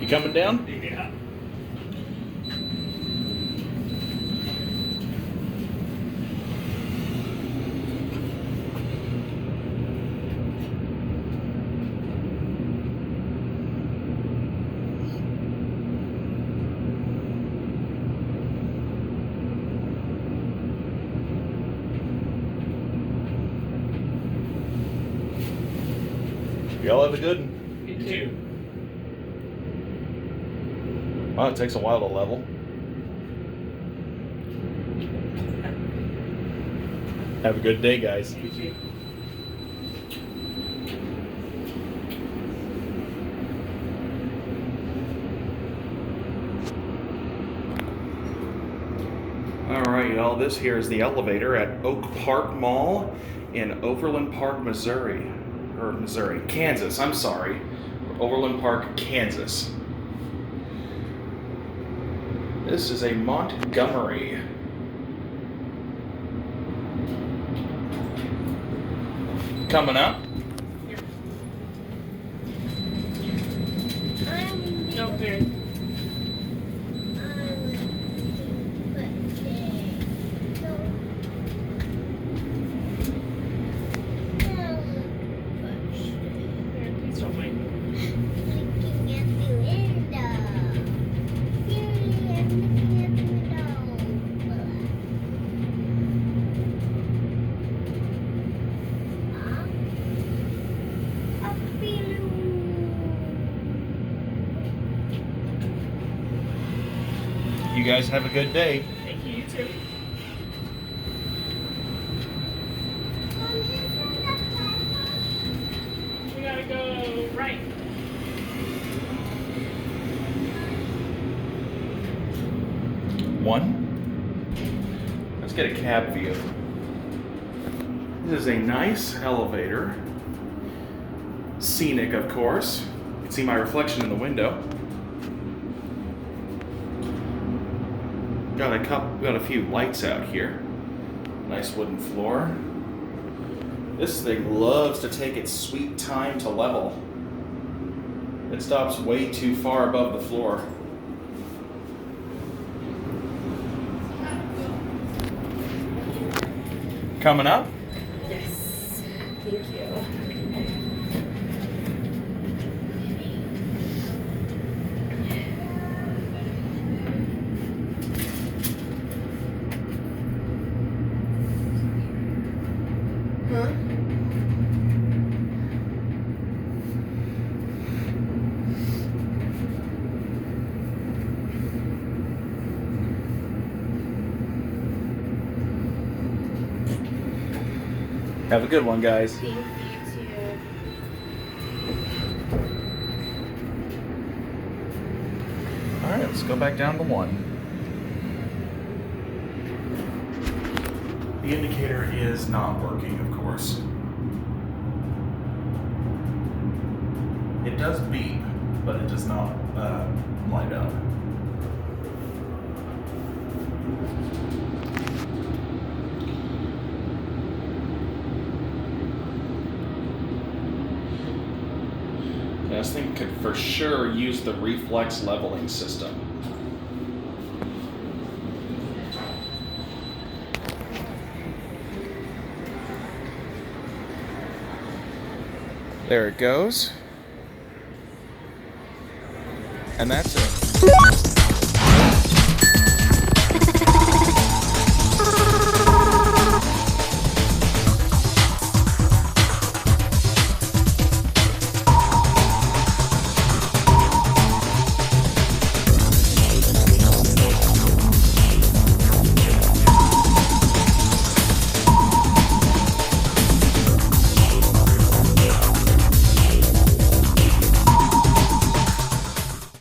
You coming down? Yeah. Y'all have a good one. Me too. Well, it takes a while to level. Have a good day, guys. You too. All right, y'all. This here is the elevator at Oak Park Mall in Overland Park, Kansas. I'm sorry. Overland Park, Kansas. This is a Montgomery. Coming up. No, there. Please don't mind. You guys have a good day. Thank you, you too. We gotta go right. One. Let's get a cab view. This is a nice elevator. Scenic, of course. You can see my reflection in the window. Got a few lights out here. Nice wooden floor. This thing loves to take its sweet time to level. It stops way too far above the floor. Coming up. Yes. Thank you. Huh? Have a good one, guys. Thank you too. All right, let's go back down to one. The indicator is not working, of course. It does beep, but it does not light up. This thing could for sure use the reflex leveling system. There it goes. And that's it.